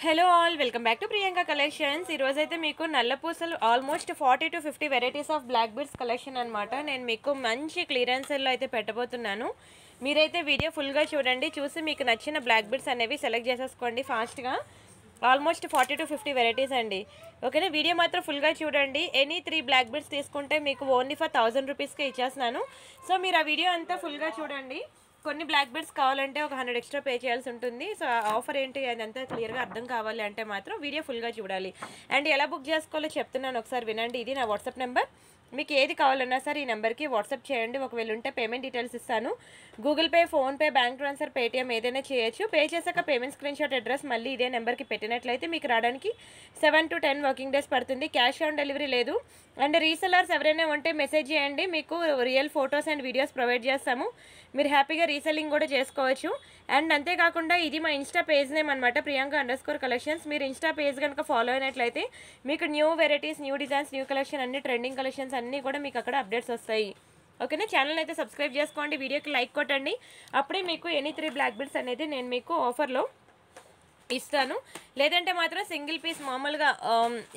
Hello all welcome back to Priyanka collections. ఈరోజు అయితే మీకు నల్ల పూసలు almost 40 to 50 varieties of black beads collection అనమాట. నేను మీకు మంచి క్లియరెన్స్లో అయితే పెట్టబోతున్నాను. మీరైతే వీడియో ఫుల్గా చూడండి. చూసి మీకు నచ్చిన బ్లాక్ బీడ్స్ అనేవి సెలెక్ట్ చేసేసుకోండి ఫాస్ట్గా. ఆల్మోస్ట్ 40 to 50 వెరైటీస్ అండి. ఓకేనా, వీడియో మాత్రం ఫుల్గా చూడండి. ఎనీ 3 బ్లాక్ బీడ్స్ తీసుకుంటే మీకు ఓన్లీ ఫర్ 1000 రూపీస్కే ఇచ్చేస్తున్నాను. సో మీరు ఆ వీడియో అంతా ఫుల్గా చూడండి. కొన్ని బ్లాక్ బీడ్స్ కావాలంటే ఒక 100 ఎక్స్ట్రా పే చేయాల్సి ఉంటుంది. సో ఆఫర్ ఏంటి అదంతా క్లియర్గా అర్థం కావాలి అంటే మాత్రం వీడియో ఫుల్గా చూడాలి. అండ్ ఎలా బుక్ చేసుకోవాలో చెప్తున్నాను, ఒకసారి వినండి. ఇది నా వాట్సాప్ నెంబర్. మీకు ఏది కావాలన్నా సరే ఈ నెంబర్కి వాట్సాప్ చేయండి. ఒకవేళ ఉంటే పేమెంట్ డీటెయిల్స్ ఇస్తాను. Google pay, PhonePe, bank transfer, Paytm ఏదైనా చేయొచ్చు. పే చేశాక పేమెంట్ స్క్రీన్ షాట్ అడ్రస్ మళ్ళీ ఇదే నెంబర్కి పెట్టినట్లయితే మీకు రావడానికి 7 to 10 వర్కింగ్ డేస్ పడుతుంది. క్యాష్ ఆన్ డెలివరీ లేదు. అండ్ రీసెలర్స్ ఎవరైనా ఉంటే మెసేజ్ చేయండి, మీకు real photos and videos provide చేస్తాము. మీరు హ్యాపీగా రీసెల్లింగ్ కూడా చేసుకోవచ్చు. అండ్ అంతేకాకుండా ఇది మా ఇన్స్టా పేజ్ నేమ్ అనమాట, priyanka_collections. మీరు ఇన్స్టా పేజ్ కనుక ఫాలో అయినట్లయితే మీకు new varieties, new designs, new collection అన్ని ట్రెండింగ్ కలెక్షన్స్ అన్నీ కూడా మీకు అక్కడ అప్డేట్స్ వస్తాయి. ఓకేనా, ఛానల్ అయితే సబ్స్క్రైబ్ చేసుకోండి, వీడియోకి లైక్ కొట్టండి. అప్పుడే మీకు ఎనీ 3 బ్లాక్ బీడ్స్ అనేది నేను మీకు ఆఫర్లో ఇస్తాను. లేదంటే మాత్రం సింగిల్ పీస్ మామూలుగా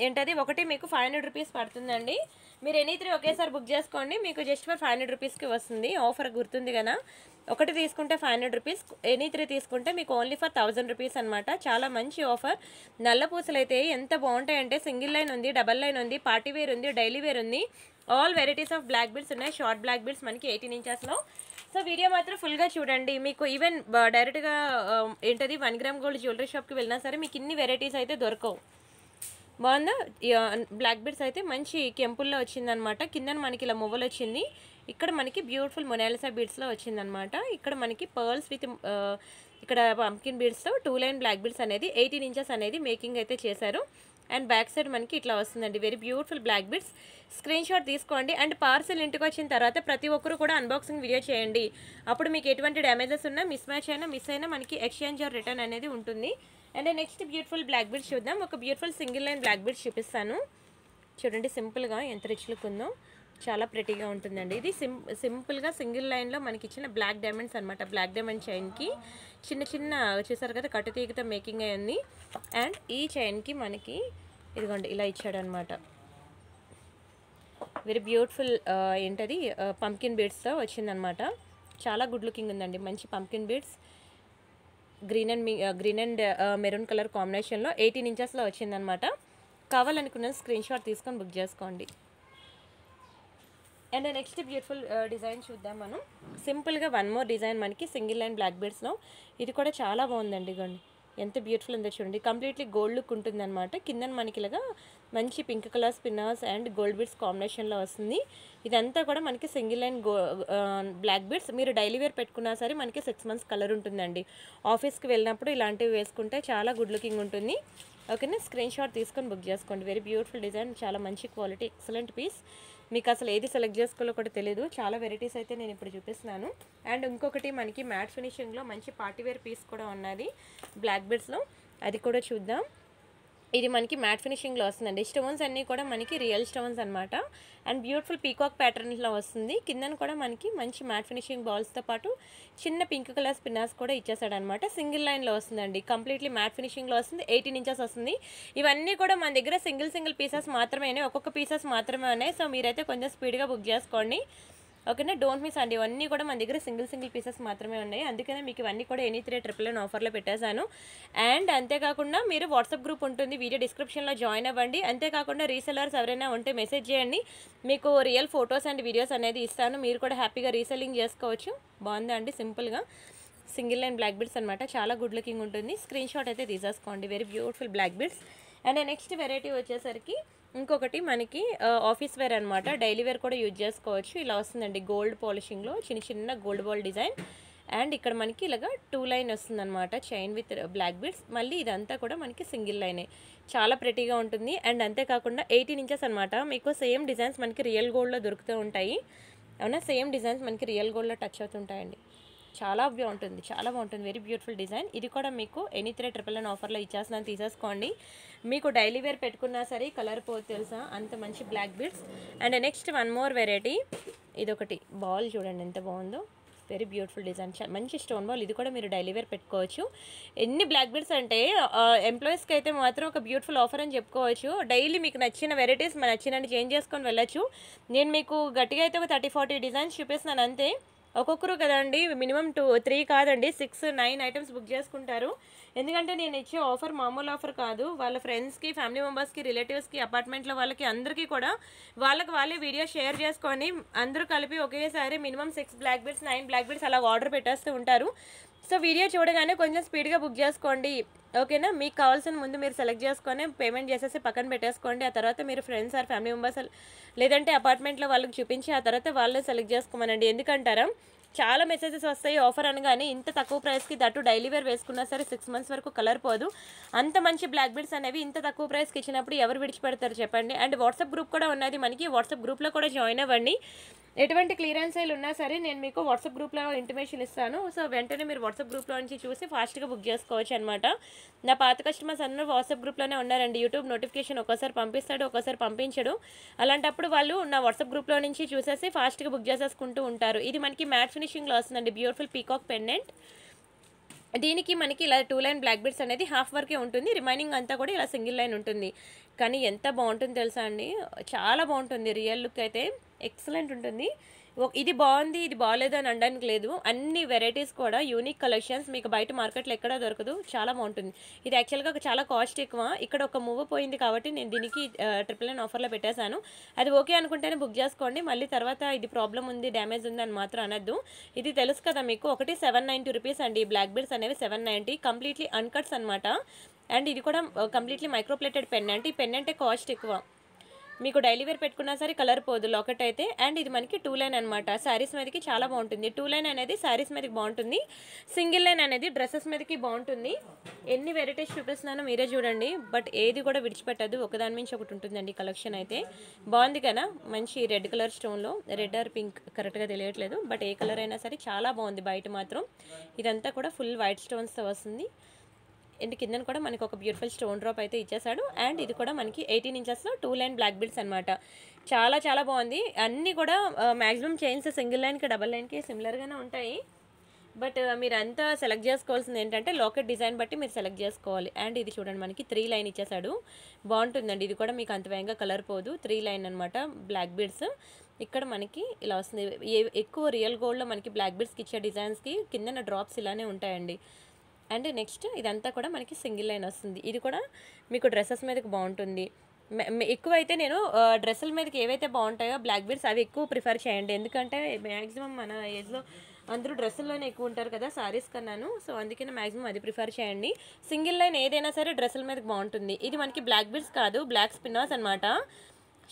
ఏంటది ఒకటి మీకు 500 రూపీస్ పడుతుందండి. మీరు ఎనీ 3 ఒకేసారి బుక్ చేసుకోండి, మీకు జస్ట్ ఫర్ 500 రూపీస్కి వస్తుంది. ఆఫర్ గుర్తుంది కదా, ఒకటి తీసుకుంటే 500 రూపీస్, ఎనీ 3 తీసుకుంటే మీకు ఓన్లీ ఫర్ 1000 రూపీస్ అనమాట. చాలా మంచి ఆఫర్. నల్ల పూసలు అయితే ఎంత బాగుంటాయంటే సింగిల్ లైన్ ఉంది, డబల్ లైన్ ఉంది, పార్టీ వేర్ ఉంది, డైలీ వేర్ ఉంది. All varieties of black beads ఉన్నాయి. షార్ట్ బ్లాక్ బీడ్స్ మనకి 18 ఇంచెస్లో. సో వీడియో మాత్రం ఫుల్గా చూడండి. మీకు ఈవెన్ డైరెక్ట్గా ఏంటది 1 గ్రామ్ గోల్డ్ జ్యువెలరీ షాప్కి వెళ్ళినా సరే మీకు ఇన్ని వెరైటీస్ అయితే దొరకవు. బాగుందా? బ్లాక్ బీడ్స్ అయితే మంచి కెంపుల్లో వచ్చిందనమాట. కింద మనకి ఇలా మువ్వలు వచ్చింది. ఇక్కడ మనకి బ్యూటిఫుల్ మొనాలిసా బీడ్స్లో వచ్చిందనమాట. ఇక్కడ మనకి పర్ల్స్ విత్ ఇక్కడ పంకిన్ బీడ్స్తో 2 లైన్ బ్లాక్ బీడ్స్ అనేది 18 ఇంచెస్ అనేది మేకింగ్ అయితే చేశారు. అండ్ బ్యాక్ సైడ్ మనకి ఇట్లా వస్తుందండి. Very beautiful black beads. Screen shot తీసుకోండి. అండ్ పార్సల్ ఇంటికి వచ్చిన తర్వాత ప్రతి ఒక్కరు కూడా అన్బాక్సింగ్ వీడియో చేయండి. అప్పుడు మీకు ఎటువంటి డ్యామేజెస్ ఉన్నా, మిస్ అయినా మనకి ఎక్స్చేంజ్ ఆర్ రిటర్న్ అనేది ఉంటుంది. And next beautiful black beads చూద్దాం. ఒక beautiful single line black beads చూపిస్తాను. చూడండి సింపుల్గా ఎంత రిచ్ లుక్ ఉందో, చాలా ప్రెటీగా ఉంటుందండి. ఇది సింపుల్గా సింగిల్ లైన్లో మనకి ఇచ్చిన బ్లాక్ డైమండ్స్ అనమాట. బ్లాక్ డైమండ్ చైన్కి చిన్న చిన్న చూసారు కదా కట్టు తీగతో మేకింగ్ అయ్యింది. అండ్ ఈ చైన్కి మనకి ఇదిగోండి ఇలా ఇచ్చాడు అనమాట. వెరీ బ్యూటిఫుల్ ఏంటది పంకిన్ బీడ్స్తో వచ్చిందనమాట. చాలా గుడ్ లుకింగ్ ఉందండి. మంచి pumpkin beads green and maroon colour కాంబినేషన్లో 18 ఇంచెస్లో వచ్చిందనమాట. కావాలనుకున్న స్క్రీన్ షాట్ తీసుకొని బుక్ చేసుకోండి. అండ్ నెక్స్ట్ బ్యూటిఫుల్ డిజైన్ చూద్దాం మనం. సింపుల్గా 1 మోర్ డిజైన్ మనకి సింగిల్ లైన్ బ్లాక్ బీడ్స్లో. ఇది కూడా చాలా బాగుందండి. ఇగోండి ఎంత బ్యూటిఫుల్ ఉందో చూడండి. కంప్లీట్లీ గోల్డ్ లుక్ ఉంటుందన్నమాట. కింద మనకి ఇలాగా మంచి pink colour spinners and gold beads కాంబినేషన్లో వస్తుంది. ఇదంతా కూడా మనకి సింగిల్ లైన్ బ్లాక్ బీడ్స్. మీరు డైలీ వేర్ పెట్టుకున్నా సరే మనకి 6 months కలర్ ఉంటుందండి. ఆఫీస్కి వెళ్ళినప్పుడు ఇలాంటివి వేసుకుంటే చాలా గుడ్ లుకింగ్ ఉంటుంది. ఓకేనా, స్క్రీన్ షాట్ తీసుకొని బుక్ చేసుకోండి. వెరీ బ్యూటిఫుల్ డిజైన్, చాలా మంచి క్వాలిటీ, ఎక్సలెంట్ పీస్. మీకు అసలు ఏది సెలెక్ట్ చేసుకోవాలో కూడా తెలియదు. చాలా వెరైటీస్ అయితే నేను ఇప్పుడు చూపిస్తున్నాను. అండ్ ఇంకొకటి మనకి మ్యాట్ ఫినిషింగ్లో మంచి పార్టీవేర్ పీస్ కూడా ఉన్నది బ్లాక్ బీడ్స్లో, అది కూడా చూద్దాం. ఇది మనకి మ్యాట్ ఫినిషింగ్లో వస్తుందండి. స్టోన్స్ అన్నీ కూడా మనకి రియల్ స్టోన్స్ అనమాట. అండ్ బ్యూటిఫుల్ పీకాక్ ప్యాటర్న్లో వస్తుంది. కిందన కూడా మనకి మంచి మ్యాట్ ఫినిషింగ్ బాల్స్తో పాటు చిన్న పింక్ కలర్ స్పిన్నర్స్ కూడా ఇచ్చేసాడనమాట. సింగిల్ లైన్లో వస్తుందండి. కంప్లీట్లీ మ్యాట్ ఫినిషింగ్లో వస్తుంది. 18 ఇంచెస్ వస్తుంది. ఇవన్నీ కూడా మన దగ్గర సింగిల్ పీసెస్ మాత్రమే ఉన్నాయి. ఒక్కొక్క పీసెస్ మాత్రమే ఉన్నాయి. సో మీరైతే కొంచెం స్పీడ్గా బుక్ చేసుకోండి. ఓకేనా, డోంట్ మిస్ అండి. ఇవన్నీ కూడా మన దగ్గర సింగిల్ పీసెస్ మాత్రమే ఉన్నాయి. అందుకనే మీకు ఇవన్నీ కూడా ఎనీ 3 999 ఆఫర్లో పెట్టేశాను. అండ్ అంతేకాకుండా మీరు వాట్సాప్ గ్రూప్ ఉంటుంది, వీడియో డిస్క్రిప్షన్లో జాయిన్ అవ్వండి. అంతేకాకుండా రీసెలర్స్ ఎవరైనా ఉంటే మెసేజ్ చేయండి, మీకు రియల్ ఫొటోస్ అండ్ వీడియోస్ అనేది ఇస్తాను. మీరు కూడా హ్యాపీగా రీసెల్లింగ్ చేసుకోవచ్చు. బాగుందా అండి? సింపుల్గా సింగిల్ లైన్ బ్లాక్ బీడ్స్ అనమాట. చాలా గుడ్ లుకింగ్ ఉంటుంది. స్క్రీన్ షాట్ అయితే తీసేసుకోండి. Very beautiful black beads. And next variety వచ్చేసరికి ఇంకొకటి మనకి ఆఫీస్ వేర్ అనమాట. డైలీ వేర్ కూడా యూజ్ చేసుకోవచ్చు. ఇలా వస్తుందండి గోల్డ్ పాలిషింగ్లో చిన్న గోల్డ్ బాల్ డిజైన్. అండ్ ఇక్కడ మనకి ఇలాగా 2 లైన్ వస్తుందన్నమాట, చైన్ విత్ బ్లాక్ బీడ్స్. మళ్ళీ ఇదంతా కూడా మనకి సింగిల్ లైనే, చాలా ప్రెటీగా ఉంటుంది. అండ్ అంతేకాకుండా 18 ఇంచెస్ అనమాట. మీకు సేమ్ డిజైన్స్ మనకి రియల్ గోల్డ్లో దొరుకుతూ ఉంటాయి. అవునా, సేమ్ డిజైన్స్ మనకి రియల్ గోల్డ్లో టచ్ అవుతుంటాయండి. చాలా బాగుంటుంది. Very beautiful design. ఇది కూడా మీకు ఎనీ 3 999 ఆఫర్లో ఇచ్చేస్తున్నాను, తీసేసుకోండి. మీకు డైలీ వేర్ పెట్టుకున్నా సరే కలర్ పోదు తెలుసా, అంత మంచి black beads. And next 1 more variety. ఇదొకటి బాల్ చూడండి ఎంత బాగుందో. వెరీ బ్యూటిఫుల్ డిజైన్, మంచి స్టోన్ బాల్. ఇది కూడా మీరు డైలీ వేర్ పెట్టుకోవచ్చు. ఎన్ని బ్లాక్ బీడ్స్ అంటే ఎంప్లాయీస్కి అయితే మాత్రం ఒక బ్యూటిఫుల్ ఆఫర్ అని చెప్పుకోవచ్చు. డైలీ మీకు నచ్చిన వెరైటీస్ నచ్చినన్ని చేంజ్ చేసుకొని వెళ్ళచ్చు. నేను మీకు గట్టిగా అయితే ఒక 30-40 డిజైన్స్ చూపిస్తున్నాను అంతే. ఒక్కొక్కరు కదండి, మినిమం 2-3 కాదండి 6-9 ఐటమ్స్ బుక్ చేసుకుంటారు. ఎందుకంటే నేను ఇచ్చే ఆఫర్ మామూలు ఆఫర్ కాదు. వాళ్ళ ఫ్రెండ్స్కి, ఫ్యామిలీ మెంబర్స్కి, రిలేటివ్స్కి, అపార్ట్మెంట్లో వాళ్ళకి అందరికీ కూడా వాళ్ళే వీడియో షేర్ చేసుకొని అందరూ కలిపి ఒకేసారి minimum 6 black beads 9 black beads అలా ఆర్డర్ పెట్టేస్తూ ఉంటారు. సో వీడియో చూడగానే కొంచెం స్పీడ్గా బుక్ చేసుకోండి, ఓకేనా. మీకు కావాల్సిన ముందు మీరు సెలెక్ట్ చేసుకొని పేమెంట్ చేసేసి పక్కన పెట్టేసుకోండి. ఆ తర్వాత మీరు ఫ్రెండ్స్ ఆర్ ఫ్యామిలీ మెంబర్స్ లేదంటే అపార్ట్మెంట్లో వాళ్ళకి చూపించి ఆ తర్వాత వాళ్ళే సెలెక్ట్ చేసుకోమనండి. ఎందుకంటారా, చాలా మెసేజెస్ వస్తాయి ఆఫర్ అనగానే. ఇంత తక్కువ ప్రైస్కి దట్టు డైలీ వేర్ వేసుకున్నా సరే 6 months వరకు కలర్ పోదు. అంత మంచి బ్లాక్ బీడ్స్ అనేవి ఇంత తక్కువ ప్రైస్కి ఇచ్చినప్పుడు ఎవరు విడిచిపెడతారు చెప్పండి. అండ్ వాట్సాప్ గ్రూప్ కూడా ఉన్నది మనకి, వాట్సాప్ గ్రూప్లో కూడా జాయిన్ అవ్వండి. ఎటువంటి క్లియరెన్స్ సేల్ ఉన్నా సరే నేను మీకు వాట్సాప్ గ్రూప్లో ఇంటిమేషన్ ఇస్తాను. సో వెంటనే మీరు వాట్సాప్ గ్రూప్లో నుంచి చూసి ఫాస్ట్గా బుక్ చేసుకోవచ్చు అనమాట. నా పాత కస్టమర్స్ అందరూ వాట్సాప్ గ్రూప్లోనే ఉన్నారండి. యూట్యూబ్ నోటిఫికేషన్ ఒక్కోసారి పంపిస్తాడు, ఒక్కోసారి పంపించడు. అలాంటప్పుడు వాళ్ళు నా వాట్సాప్ గ్రూప్లో నుంచి చూసేసి ఫాస్ట్గా బుక్ చేసేసుకుంటూ ఉంటారు. ఇది మనకి మ్యాట్ ఫినిషింగ్లో వస్తుందండి, బ్యూటిఫుల్ పీకాక్ పెండెంట్. దీనికి మనకి ఇలా 2 లైన్ బ్లాక్ బీడ్స్ అనేది హాఫ్ వరకే ఉంటుంది, రిమైనింగ్ అంతా కూడా ఇలా సింగిల్ లైన్ ఉంటుంది. కానీ ఎంత బాగుంటుంది తెలుసా అండి, చాలా బాగుంటుంది. రియల్ లుక్ అయితే ఎక్సలెంట్ ఉంటుంది. ఇది బాగుంది ఇది బాగాలేదు అని అనడానికి లేదు. అన్ని వెరైటీస్ కూడా యూనిక్ కలెక్షన్స్, మీకు బయట మార్కెట్లో ఎక్కడా దొరకదు. చాలా బాగుంటుంది. ఇది యాక్చువల్గా చాలా కాస్ట్ ఎక్కువ. ఇక్కడ ఒక మూవ్ పోయింది కాబట్టి నేను దీనికి 999 ఆఫర్లో పెట్టేశాను. అది ఓకే అనుకుంటేనే బుక్ చేసుకోండి. మళ్ళీ తర్వాత ఇది ప్రాబ్లం ఉంది, డ్యామేజ్ ఉంది అని మాత్రం అనద్దు. ఇది తెలుసు కదా మీకు, ఒకటి 790 రూపీస్ అండి. బ్లాక్ బీడ్స్ అనేవి 790, కంప్లీట్లీ అన్కట్స్ అనమాట. అండ్ ఇది కూడా కంప్లీట్లీ మైక్రోప్లేటెడ్ పెండెంట్. ఈ పెండెంటే కాస్ట్ ఎక్కువ. మీకు డైలీ వేర్ పెట్టుకున్నా సరే కలర్ పోదు లాకెట్ అయితే. అండ్ ఇది మనకి 2 లైన్ అనమాట. శారీస్ మీదకి చాలా బాగుంటుంది. 2 లైన్ అనేది శారీస్ మీదకి బాగుంటుంది, సింగిల్ లైన్ అనేది డ్రెస్సెస్ మీదకి బాగుంటుంది. ఎన్ని వెరైటీస్ చూపిస్తున్నానో మీరే చూడండి, బట్ ఏది కూడా విడిచిపెట్టదు, ఒకదాని మించి ఒకటి ఉంటుందండి. కలెక్షన్ అయితే బాగుంది కదా, మంచి రెడ్ కలర్ స్టోన్లో, రెడ్ ఆర్ పింక్ కరెక్ట్గా తెలియట్లేదు, బట్ ఏ కలర్ అయినా సరే చాలా బాగుంది. బయట మాత్రం ఇదంతా కూడా ఫుల్ వైట్ స్టోన్స్తో వస్తుంది. అండ్ కింద కూడా మనకి ఒక బ్యూటిఫుల్ స్టోన్ డ్రాప్ అయితే ఇచ్చేసాడు. అండ్ ఇది కూడా మనకి 18 ఇంచెస్లో 2 లైన్ బ్లాక్ బీడ్స్ అనమాట. చాలా చాలా బాగుంది. అన్నీ కూడా మ్యాక్సిమం చైన్స్ సింగిల్ లైన్కి డబల్ లైన్కి సిమిలర్గానే ఉంటాయి. బట్ మీరు అంతా సెలెక్ట్ చేసుకోవాల్సింది ఏంటంటే లాకెట్ డిజైన్ బట్టి మీరు సెలెక్ట్ చేసుకోవాలి. అండ్ ఇది చూడండి మనకి 3 లైన్ ఇచ్చేసాడు, బాగుంటుందండి. ఇది కూడా మీకు అంత వేగంగా కలర్ పోదు, 3 లైన్ అనమాట బ్లాక్ బీడ్స్. ఇక్కడ మనకి ఇలా వస్తుంది. ఎక్కువ రియల్ గోల్డ్లో మనకి బ్లాక్ బీడ్స్కి ఇచ్చే డిజైన్స్కి కింద డ్రాప్స్ ఇలానే ఉంటాయండి. అండ్ నెక్స్ట్ ఇదంతా కూడా మనకి సింగిల్ లైన్ వస్తుంది. ఇది కూడా మీకు డ్రెస్సెస్ మీదకి బాగుంటుంది. ఎక్కువైతే నేను డ్రెస్సుల మీదకి ఏవైతే బాగుంటాయో బ్లాక్ బీడ్స్ అవి ఎక్కువ ప్రిఫర్ చేయండి. ఎందుకంటే మ్యాక్సిమం మన ఏజ్లో అందరూ డ్రెస్సుల్లోనే ఎక్కువ ఉంటారు కదా సారీస్ కన్నాను. సో అందుకనే మ్యాక్సిమం అది ప్రిఫర్ చేయండి. సింగిల్ లైన్ ఏదైనా సరే డ్రెస్సుల మీదకి బాగుంటుంది. ఇది మనకి బ్లాక్ బీడ్స్ కాదు, బ్లాక్ స్పిన్నర్స్ అనమాట.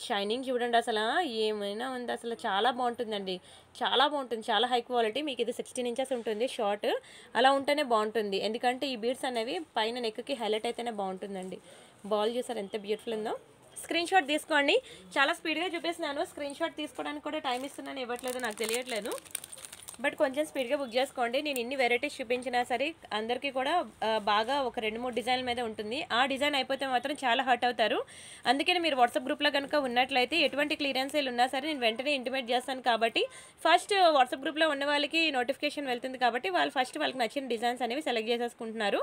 షైనింగ్ చూడండి, అసలు ఏమైనా ఉంది, అసలు చాలా బాగుంటుందండి. చాలా బాగుంటుంది, చాలా హై క్వాలిటీ. మీకు ఇది 16 ఇంచెస్ ఉంటుంది షార్ట్, అలా ఉంటేనే బాగుంటుంది. ఎందుకంటే ఈ బీడ్స్ అనేవి పైన నెక్కి హైలైట్ అయితేనే బాగుంటుందండి. బాల్ చూసారు ఎంత బ్యూటిఫుల్ ఉందో. స్క్రీన్ షాట్ తీసుకోండి. చాలా స్పీడ్గా చూపిస్తున్నాను, స్క్రీన్ షాట్ తీసుకోవడానికి కూడా టైం ఇస్తున్నాను ఇవ్వట్లేదు నాకు తెలియట్లేదు, బట్ కొంచెం స్పీడ్గా బుక్ చేసుకోండి. నేను ఇన్ని వెరైటీస్ చూపించినా సరే అందరికీ కూడా బాగా ఒక 2-3 డిజైన్ల మీద ఉంటుంది. ఆ డిజైన్ అయిపోతే మాత్రం చాలా హర్ట్ అవుతారు. అందుకని మీరు వాట్సాప్ గ్రూప్లో కనుక ఉన్నట్లయితే ఎటువంటి క్లియరెన్స్ సేల్ ఉన్నా సరే నేను వెంటనే ఇంటిమేట్ చేస్తాను. కాబట్టి ఫస్ట్ వాట్సాప్ గ్రూప్లో ఉన్న వాళ్ళకి నోటిఫికేషన్ వెళ్తుంది కాబట్టి వాళ్ళు ఫస్ట్ వాళ్ళకి నచ్చిన డిజైన్స్ అనేవి సెలెక్ట్ చేసేసుకుంటున్నారు.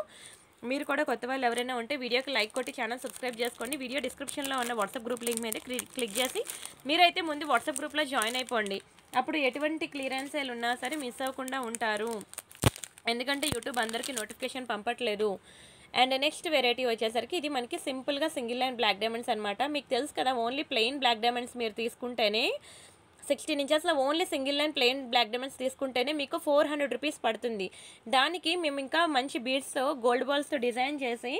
మీరు కూడా కొత్త వాళ్ళు ఎవరైనా ఉంటే వీడియోకి లైక్ కొట్టి ఛానల్ సబ్స్క్రైబ్ చేసుకోండి. వీడియో డిస్క్రిప్షన్లో ఉన్న వాట్సాప్ గ్రూప్ లింక్ మీద క్లిక్ చేసి మీరైతే ముందు వాట్సాప్ గ్రూప్లో జాయిన్ అయిపోండి. అప్పుడు ఎటువంటి క్లియరెన్స్ సేల్ ఉన్నా సరే మిస్ అవ్వకుండా ఉంటారు. ఎందుకంటే యూట్యూబ్ అందరికీ నోటిఫికేషన్ పంపట్లేదు. అండ్ నెక్స్ట్ వెరైటీ వచ్చేసరికి ఇది మనకి సింపుల్గా సింగిల్ లైన్ బ్లాక్ డైమండ్స్ అనమాట. మీకు తెలుసు కదా, ఓన్లీ ప్లెయిన్ బ్లాక్ డైమండ్స్ మీరు తీసుకుంటేనే 16 ఇంచెస్లో only single line plain black diamonds తీసుకుంటేనే మీకు 400 రూపీస్ పడుతుంది. దానికి మేము ఇంకా మంచి బీడ్స్తో గోల్డ్ బాల్స్తో డిజైన్ చేసి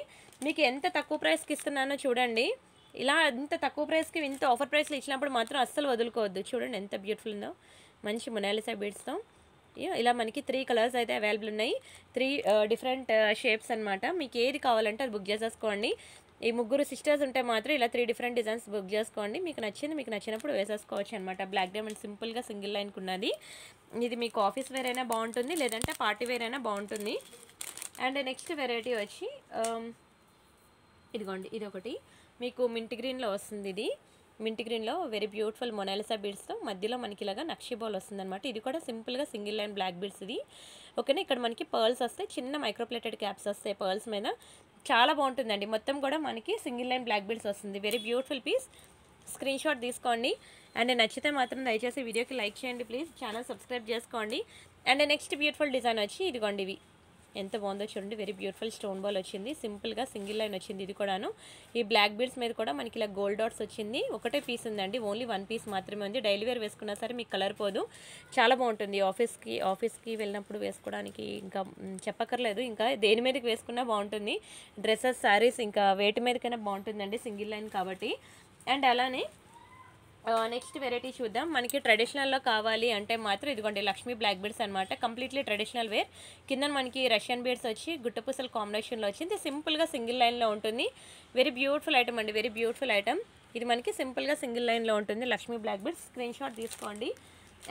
మీకు ఎంత తక్కువ ప్రైస్కి ఇస్తున్నానో చూడండి. ఇలా ఇంత తక్కువ ప్రైస్కి ఇంత ఆఫర్ ప్రైస్లో ఇచ్చినప్పుడు మాత్రం అస్సలు వదులుకోవద్దు. చూడండి ఎంత బ్యూటిఫుల్ ఉందో, మంచి మొనాలిసా బీడ్స్తో. ఇలా మనకి 3 కలర్స్ అయితే అవైలబుల్ ఉన్నాయి, 3 డిఫరెంట్ షేప్స్ అనమాట. మీకు ఏది కావాలంటే అది బుక్ చేసేసుకోండి. ఈ ముగ్గురు సిస్టర్స్ ఉంటే మాత్రం ఇలా 3 డిఫరెంట్ డిజైన్స్ బుక్ చేసుకోండి. మీకు నచ్చినప్పుడు వేసేసుకోవచ్చు అనమాట. బ్లాక్ డైమండ్ సింపుల్గా సింగిల్ లైన్కి ఉన్నది. ఇది మీకు ఆఫీస్ వేర్ అయినా బాగుంటుంది, లేదంటే పార్టీ వేర్ అయినా బాగుంటుంది. అండ్ నెక్స్ట్ వెరైటీ వచ్చి ఇదిగోండి, ఇది ఒకటి మీకు మింట్ గ్రీన్లో వస్తుంది. ఇది మింట్ గ్రీన్లో వెరీ బ్యూటిఫుల్ మొనాలిసా బీడ్స్తో మధ్యలో మనకి ఇలాగా నక్షి బాల్ వస్తుందన్నమాట. ఇది కూడా సింపుల్గా సింగిల్ లైన్ బ్లాక్ బీడ్స్ ఇది. ఓకేనా, ఇక్కడ మనకి పర్ల్స్ వస్తాయి, చిన్న మైక్రోప్లేటెడ్ క్యాప్స్ వస్తాయి పర్ల్స్ మీద. చాలా బాగుంటుందండి. మొత్తం కూడా మనకి సింగిల్ లైన్ బ్లాక్ బీడ్స్ వస్తుంది. Very beautiful piece. Screen shot తీసుకోండి. అండ్ నచ్చితే మాత్రం దయచేసి వీడియోకి లైక్ చేయండి ప్లీజ్. ఛానల్ సబ్స్క్రైబ్ చేసుకోండి. అండ్ నెక్స్ట్ బ్యూటిఫుల్ డిజైన్ వచ్చి ఇదిగోండి. ఇవి ఎంత బాగుందో చూడండి. వెరీ బ్యూటిఫుల్ స్టోన్ బాల్ వచ్చింది. సింపుల్గా సింగిల్ లైన్ వచ్చింది. ఇది కూడాను ఈ బ్లాక్ బీడ్స్ మీద కూడా మనకి ఇలా గోల్డ్ డాట్స్ వచ్చింది. ఒకటే పీస్ ఉందండి, ఓన్లీ 1 పీస్ మాత్రమే ఉంది. డైలీ వేర్ వేసుకున్నా సరే మీకు కలర్ పోదు. చాలా బాగుంటుంది. ఆఫీస్కి వెళ్ళినప్పుడు వేసుకోవడానికి ఇంకా చెప్పక్కర్లేదు. ఇంకా దేని మీదకి వేసుకున్నా బాగుంటుంది. డ్రెస్సెస్, శారీస్, ఇంకా వేటి మీదకైనా బాగుంటుందండి సింగిల్ లైన్ కాబట్టి. అండ్ అలానే నెక్స్ట్ వెరైటీ చూద్దాం. మనకి ట్రెడిషనల్లో కావాలి అంటే మాత్రం ఇదిగోండి లక్ష్మీ బ్లాక్ బీడ్స్ అనమాట. Completely traditional wear. కింద మనకి రష్యన్ బీడ్స్ వచ్చి గుట్టపూసల కాంబినేషన్లో వచ్చింది. సింపుల్గా సింగిల్ లైన్లో ఉంటుంది. వెరీ బ్యూటిఫుల్ ఐటమ్ అండి, వెరీ బ్యూటిఫుల్ ఐటమ్. ఇది మనకి సింపుల్గా సింగిల్ లైన్లో ఉంటుంది Lakshmi black beads. Screen shot తీసుకోండి.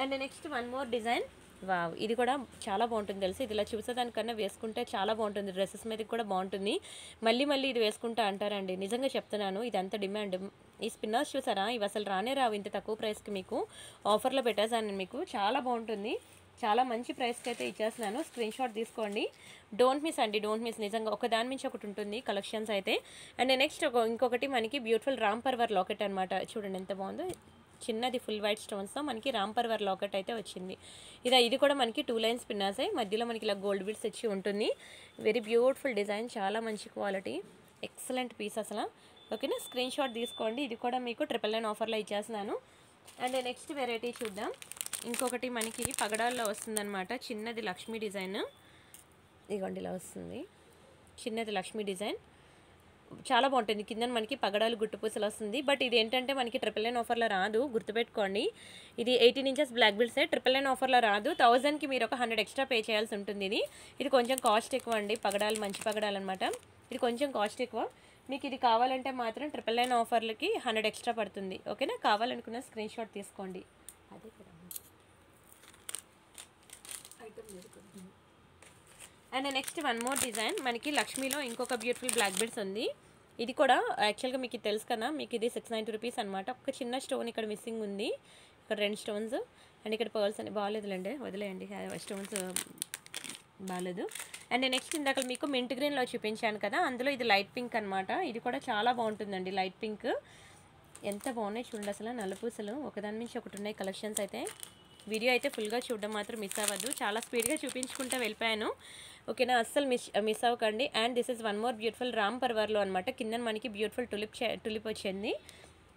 And next one more design. Wow, ఇది కూడా చాలా బాగుంటుంది తెలుసు. ఇది ఇలా చూసేదానికన్నా వేసుకుంటే చాలా బాగుంటుంది. డ్రెస్సెస్ మీదకి కూడా బాగుంటుంది. మళ్ళీ ఇది వేసుకుంటా అంటారండి, నిజంగా చెప్తున్నాను. ఇది అంత డిమాండ్. ఈ స్పిన్నర్స్ చూసారా, ఇవి అసలు రానే రావు ఇంత తక్కువ ప్రైస్కి. మీకు ఆఫర్లో పెట్టేసాను. మీకు చాలా బాగుంటుంది. చాలా మంచి ప్రైస్కి అయితే ఇచ్చేస్తున్నాను. స్క్రీన్ షాట్ తీసుకోండి. డోంట్ మిస్ అండి, డోంట్ మిస్. నిజంగా ఒకదాని మించి ఒకటి ఉంటుంది కలెక్షన్స్ అయితే. అండ్ నెక్స్ట్ ఇంకొకటి మనకి బ్యూటిఫుల్ రామ్ పర్వర్ లాకెట్ అనమాట. చూడండి ఎంత బాగుందో. చిన్నది ఫుల్ వైట్ స్టోన్స్తో మనకి రామ్ పర్వర్ లాకెట్ అయితే వచ్చింది. ఇది కూడా మనకి 2 లైన్స్ పిన్నాసే. మధ్యలో మనకి ఇలా గోల్డ్ బీడ్స్ వచ్చి ఉంటుంది. వెరీ బ్యూటిఫుల్ డిజైన్, చాలా మంచి క్వాలిటీ, ఎక్సలెంట్ పీస్ అసలు. ఓకేనా, స్క్రీన్ షాట్ తీసుకోండి. ఇది కూడా మీకు 999 ఆఫర్లో ఇచ్చేస్తున్నాను. అండ్ నెక్స్ట్ వెరైటీ చూద్దాం. ఇంకొకటి మనకి పగడాల్లో వస్తుందన్నమాట. చిన్నది లక్ష్మీ డిజైన్. ఇదిగోండి ఇలా వస్తుంది చిన్నది లక్ష్మీ డిజైన్. చాలా బాగుంటుంది. కింద మనకి పగడాలు గుట్టుపూసలు వస్తుంది. బట్ ఇది ఏంటంటే మనకి 999 ఆఫర్లో రాదు, గుర్తుపెట్టుకోండి. ఇది 18 ఇంచెస్ బ్లాక్ బీడ్సే. 999 ఆఫర్లో రాదు. 1000కి మీరు ఒక 100 ఎక్స్ట్రా పే చేయాల్సి ఉంటుంది. ఇది కొంచెం కాస్ట్ ఎక్కువ అండి. పగడాలు మంచి పగడాలు అనమాట. ఇది కొంచెం కాస్ట్ ఎక్కువ. మీకు ఇది కావాలంటే మాత్రం 999 ఆఫర్లకి 100 ఎక్స్ట్రా పడుతుంది. ఓకేనా, కావాలనుకున్న స్క్రీన్ షాట్ తీసుకోండి. అదే కదా and next one more design. మనకి లక్ష్మీలో ఇంకొక బ్యూటిఫుల్ బ్లాక్ బీడ్స్ ఉంది. ఇది కూడా యాక్చువల్గా మీకు తెలుసు కదా, మీకు ఇది 690 రూపీస్ అనమాట. ఒక చిన్న స్టోన్ ఇక్కడ మిస్సింగ్ ఉంది. ఇక్కడ 2 స్టోన్స్ అండ్ ఇక్కడ పర్ల్స్ అని బాగాలేదులేండి, వదిలేయండి. స్టోన్స్ బాగాలేదు. అండ్ నెక్స్ట్ ఇందాక మీకు మింట్ గ్రీన్లో చూపించాను కదా, అందులో ఇది లైట్ పింక్ అనమాట. ఇది కూడా చాలా బాగుంటుందండి. లైట్ పింక్ ఎంత బాగున్నాయి చూడండి అసలు. నల్లపూసలు ఒకదాని నుంచి ఒకటి ఉన్నాయి కలెక్షన్స్ అయితే. వీడియో అయితే ఫుల్గా చూడడం మాత్రం మిస్ అవ్వద్దు. చాలా స్పీడ్గా చూపించుకుంటూ వెళ్ళిపోయాను. ఓకేనా, అస్సలు మిస్ అవ్వకండి. And this is one more beautiful Ram పర్వర్లో అనమాట. కింద మనకి బ్యూటిఫుల్ టులిప్ వచ్చింది.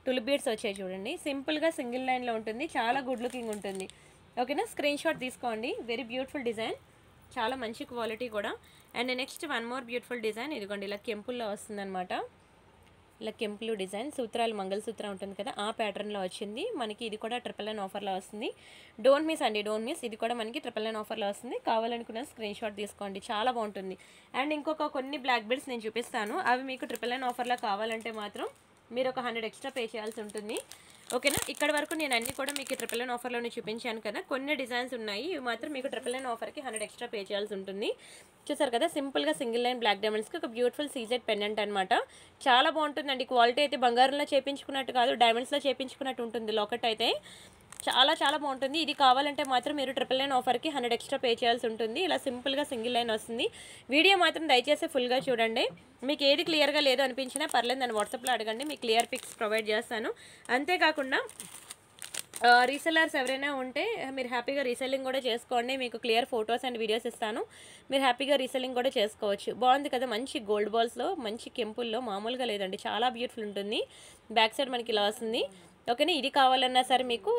టులిప్ బీడ్స్ వచ్చాయి చూడండి. సింపుల్గా సింగిల్ లైన్లో ఉంటుంది. చాలా గుడ్ లుకింగ్ ఉంటుంది. ఓకేనా, స్క్రీన్ షాట్ తీసుకోండి. వెరీ బ్యూటిఫుల్ డిజైన్, చాలా మంచి క్వాలిటీ కూడా. And next one more beautiful design. ఇదిగోండి ఇలా కెంపుల్లో వస్తుందన్నమాట. ఇలా కెంపులు డిజైన్, సూత్రాలు మంగళసూత్రం ఉంటుంది కదా, ఆ ప్యాటర్న్లో వచ్చింది మనకి. ఇది కూడా 999 ఆఫర్లో వస్తుంది. డోంట్ మిస్ అండి, డోంట్ మిస్. ఇది కూడా మనకి 999 ఆఫర్లో వస్తుంది. కావాలనుకున్న స్క్రీన్ షాట్ తీసుకోండి, చాలా బాగుంటుంది. అండ్ ఇంకొక కొన్ని బ్లాక్ బీడ్స్ నేను చూపిస్తాను. అవి మీకు 999 ఆఫర్లో కావాలంటే మాత్రం మీరు ఒక 100 ఎక్స్ట్రా పే చేయాల్సి ఉంటుంది. ఓకేనా, ఇక్కడ వరకు నేను అన్ని కూడా మీకు 999 ఆఫర్లోనే చూపించాను కదా. కొన్ని డిజైన్స్ ఉన్నాయి, ఇవి మాత్రం మీకు 999 ఆఫర్కి 100 ఎక్స్ట్రా పే చేయాల్సి ఉంటుంది. చూసారు కదా, సింపుల్గా సింగిల్ లైన్ బ్లాక్ డైమండ్స్కి ఒక బ్యూటిఫుల్ సీజెడ్ పెండెంట్ అనమాట. చాలా బాగుంటుందండి. క్వాలిటీ అయితే బంగారంలో చేయించుకున్నట్టు కాదు, డైమండ్స్లో చేయించుకున్నట్టు ఉంటుంది. లాకెట్ అయితే చాలా బాగుంటుంది. ఇది కావాలంటే మాత్రం మీరు 999 ఆఫర్కి 100 ఎక్స్ట్రా పే చేయాల్సి ఉంటుంది. ఇలా సింపుల్గా సింగిల్ లైన్ వస్తుంది. వీడియో మాత్రం దయచేసి ఫుల్గా చూడండి. మీకు ఏది క్లియర్గా లేదు అనిపించినా పర్లేదు, నన్ను వాట్సాప్లో అడగండి, మీకు క్లియర్ పిక్స్ ప్రొవైడ్ చేస్తాను. అంతేకాకుండా రీసెల్లర్స్ ఎవరైనా ఉంటే మీరు హ్యాపీగా రీసెల్లింగ్ కూడా చేసుకోండి. మీకు క్లియర్ ఫొటోస్ అండ్ వీడియోస్ ఇస్తాను. మీరు హ్యాపీగా రీసెల్లింగ్ కూడా చేసుకోవచ్చు. బాగుంది కదా, మంచి గోల్డ్ బాల్స్లో, మంచి కెంపుల్లో, మామూలుగా లేదండి, చాలా బ్యూటిఫుల్ ఉంటుంది. బ్యాక్ సైడ్ మనకి ఇలా వస్తుంది. ఓకేనా, ఇది కావాలన్నా సరే మీకు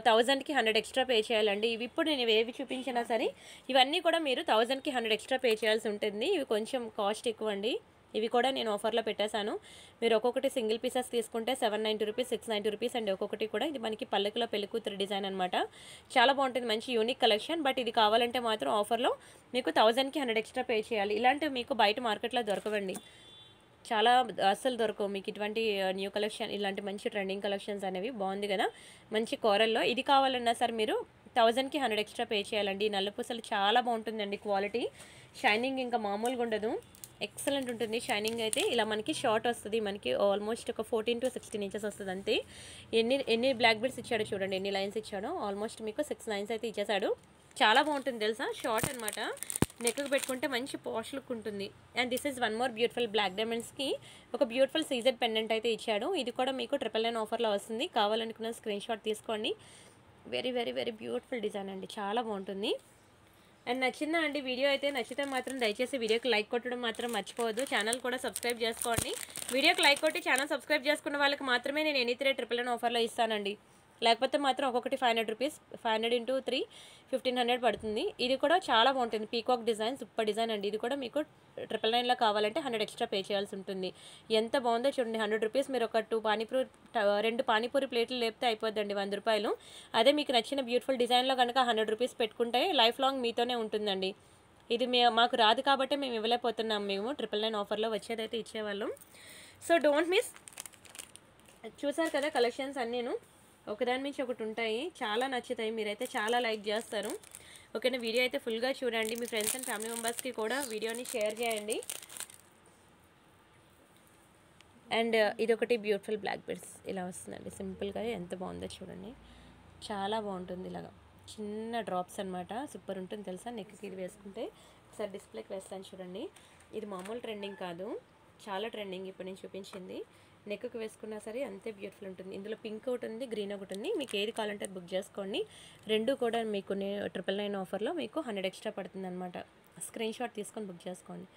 1000కి 100 ఎక్స్ట్రా పే చేయాలండి. ఇవి ఇప్పుడు నేను ఏవి చూపించినా సరే ఇవన్నీ కూడా మీరు 1000కి 100 ఎక్స్ట్రా పే చేయాల్సి ఉంటుంది. ఇవి కొంచెం కాస్ట్ ఎక్కువ అండి. ఇవి కూడా నేను ఆఫర్లో పెట్టేశాను. మీరు ఒక్కొక్కటి సింగిల్ పీసెస్ తీసుకుంటే 790 రూపీస్, 690 రూపీస్ అండి ఒక్కొక్కటి కూడా. ఇది మనకి పల్లకిలో పెళ్లికూతురు డిజైన్ అనమాట. చాలా బాగుంటుంది, మంచి యూనిక్ కలెక్షన్. బట్ ఇది కావాలంటే మాత్రం ఆఫర్లో మీకు 1000కి 100 ఎక్స్ట్రా పే చేయాలి. ఇలాంటివి మీకు బయట మార్కెట్లో దొరకవండి, చాలా అస్సలు దొరకవు మీకు ఇటువంటి న్యూ కలెక్షన్. ఇలాంటి మంచి ట్రెండింగ్ కలెక్షన్స్ అనేవి. బాగుంది కదా, మంచి కోరల్లో. ఇది కావాలన్నా సరే మీరు 1000కి 100 ఎక్స్ట్రా పే చేయాలండి. నల్లపూసలు చాలా బాగుంటుందండి. క్వాలిటీ షైనింగ్ ఇంకా మామూలుగా ఉండదు, ఎక్సలెంట్ ఉంటుంది. షైనింగ్ అయితే ఇలా మనకి షార్ట్ వస్తుంది. మనకి ఆల్మోస్ట్ ఒక 14 to 16 ఇంచెస్ వస్తుంది అంతే. ఎన్ని బ్లాక్ బీడ్స్ ఇచ్చాడో చూడండి, ఎన్ని లైన్స్ ఇచ్చాడో. ఆల్మోస్ట్ మీకు 6 లైన్స్ అయితే ఇచ్చేసాడు. చాలా బాగుంటుంది తెలుసా, షార్ట్ అనమాట. నెక్కు పెట్టుకుంటే మంచి పాష్ లుక్ ఉంటుంది. And this is one more beautiful black డైమండ్స్కి ఒక బ్యూటిఫుల్ సీజెడ్ పెండెంట్ అయితే ఇచ్చాడు. ఇది కూడా మీకు 999 ఆఫర్లో వస్తుంది. కావాలనుకున్న స్క్రీన్ షాట్ తీసుకోండి. Very very very beautiful design అండి, చాలా బాగుంటుంది. అండ్ నచ్చిందా అండి వీడియో? అయితే నచ్చితే మాత్రం దయచేసి వీడియోకి లైక్ కొట్టడం మాత్రం మర్చిపోవద్దు. ఛానల్ కూడా సబ్స్క్రైబ్ చేసుకోండి. వీడియోకి లైక్ కొట్టి ఛానల్ సబ్స్క్రైబ్ చేసుకున్న వాళ్ళకి మాత్రమే నేను ఎనీ 999 ఆఫర్లో ఇస్తానండి. లేకపోతే మాత్రం ఒక్కొక్కటి 500 రూపీస్, 500 × 3 1500 పడుతుంది. ఇది కూడా చాలా బాగుంటుంది. పీకాక్ డిజైన్, సూపర్ డిజైన్ అండి. ఇది కూడా మీకు 999లో కావాలంటే 100 ఎక్స్ట్రా పే చేయాల్సి ఉంటుంది. ఎంత బాగుందో చూడండి. 100 రూపీస్ మీరు ఒక 2 పానీపూరి ప్లేట్లు లేపితే అయిపోద్దండి, 100 రూపాయలు. అదే మీకు నచ్చిన బ్యూటిఫుల్ డిజైన్లో కనుక 100 రూపీస్ పెట్టుకుంటే లైఫ్ లాంగ్ మీతోనే ఉంటుందండి. ఇది మాకు రాదు కాబట్టి మేము ఇవ్వలేకపోతున్నాం. మేము 999 ఆఫర్లో వచ్చేదైతే ఇచ్చేవాళ్ళం. So don't miss. చూసారు కదా కలెక్షన్స్ అన్నీను, ఒకదాని నుంచి ఒకటి ఉంటాయి. చాలా నచ్చుతాయి, మీరైతే చాలా లైక్ చేస్తారు. ఓకేనా, వీడియో అయితే ఫుల్గా చూడండి. మీ ఫ్రెండ్స్ అండ్ ఫ్యామిలీ మెంబర్స్కి కూడా వీడియోని షేర్ చేయండి. అండ్ ఇదొకటి బ్యూటిఫుల్ బ్లాక్ బీడ్స్ ఇలా వస్తుందండి సింపుల్గా. ఎంత బాగుందో చూడండి, చాలా బాగుంటుంది. ఇలాగా చిన్న డ్రాప్స్ అనమాట, సూపర్ ఉంటుంది తెలుసా. నెక్కి ఇది వేసుకుంటే ఒకసారి డిస్ప్లేకి వేస్తాను చూడండి. ఇది మామూలు ట్రెండింగ్ కాదు, చాలా ట్రెండింగ్ ఇప్పుడు నేను చూపించింది. నెక్కి వేసుకున్నా సరే అంతే బ్యూటిఫుల్ ఉంటుంది. ఇందులో పింక్ ఒకటి ఉంది, గ్రీన్ ఒకటి ఉంది. మీకు ఏది కావాలంటే బుక్ చేసుకోండి. రెండు కూడా మీకు 999 ఆఫర్లో మీకు 100 ఎక్స్ట్రా పడుతుంది అనమాట. స్క్రీన్ షాట్ తీసుకొని బుక్ చేసుకోండి.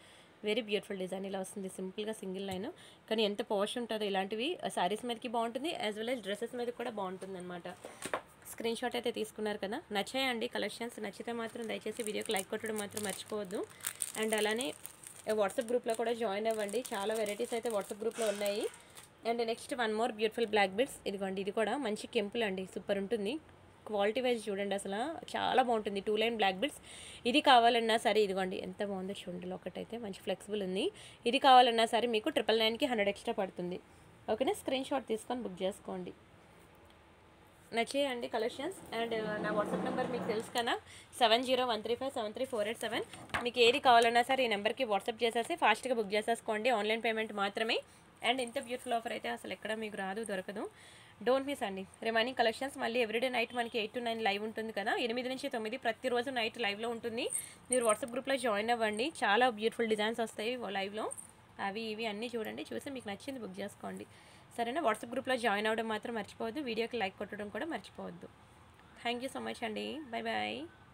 వెరీ బ్యూటిఫుల్ డిజైన్ ఇలా వస్తుంది సింపుల్గా, సింగిల్ లైన్. కానీ ఎంత పాష్ ఉంటుందో. ఇలాంటివి శారీస్ మీదకి బాగుంటుంది, యాజ్ వెల్ యాజ్ డ్రెస్సెస్ మీద కూడా బాగుంటుంది అనమాట. స్క్రీన్ షాట్ అయితే తీసుకున్నారు కదా. నచ్చాయండి కలెక్షన్స్? నచ్చితే మాత్రం దయచేసి వీడియోకి లైక్ కొట్టడం మాత్రం మర్చిపోవద్దు. అండ్ అలానే వాట్సాప్ గ్రూప్లో కూడా జాయిన్ అవ్వండి. చాలా వెరైటీస్ అయితే వాట్సాప్ గ్రూప్లో ఉన్నాయి. And next one more beautiful black beads. ఇదిగోండి, ఇది కూడా మంచి కెంపుల్ అండి, సూపర్ ఉంటుంది. క్వాలిటీ వైజ్ చూడండి, అసలు చాలా బాగుంటుంది. 2 లైన్ బ్లాక్ బీడ్స్. ఇది కావాలన్నా సరే ఇదిగోండి ఎంత బాగుందో చూడండి. ఒకటైతే మంచి ఫ్లెక్సిబుల్ ఉంది. ఇది కావాలన్నా సరే మీకు 999కి 100 ఎక్స్ట్రా పడుతుంది. ఓకేనా, స్క్రీన్ షాట్ తీసుకొని బుక్ చేసుకోండి. నచ్చేయండి కలెక్షన్స్. అండ్ నా వాట్సాప్ నెంబర్ మీకు తెలుసు కదా, 7013573487. మీకు ఏది కావాలన్నా సరే ఈ నెంబర్కి వాట్సాప్ చేసేసి ఫాస్ట్గా బుక్ చేసేసుకోండి. ఆన్లైన్ పేమెంట్ మాత్రమే. అండ్ ఇంత బ్యూటిఫుల్ ఆఫర్ అయితే అసలు ఎక్కడ మీకు రాదు, దొరకదు. డోంట్ మిస్ అండి. రిమైనింగ్ కలెక్షన్స్ మళ్ళీ ఎవ్రీడే నైట్ మనకి 8 to 9 లైవ్ ఉంటుంది కదా, 8 నుంచి 9 ప్రతిరోజు నైట్ లైవ్లో ఉంటుంది. మీరు వాట్సాప్ గ్రూప్లో జాయిన్ అవ్వండి. చాలా బ్యూటిఫుల్ డిజైన్స్ వస్తాయి లైవ్లో. అవి ఇవి అన్నీ చూడండి, చూసి మీకు నచ్చింది బుక్ చేసుకోండి. సరేనా, వాట్సాప్ గ్రూప్లో జాయిన్ అవ్వడం మాత్రం మర్చిపోవద్దు. వీడియోకి లైక్ కొట్టడం కూడా మర్చిపోవద్దు. థ్యాంక్ యూ సో మచ్ అండి. Bye bye.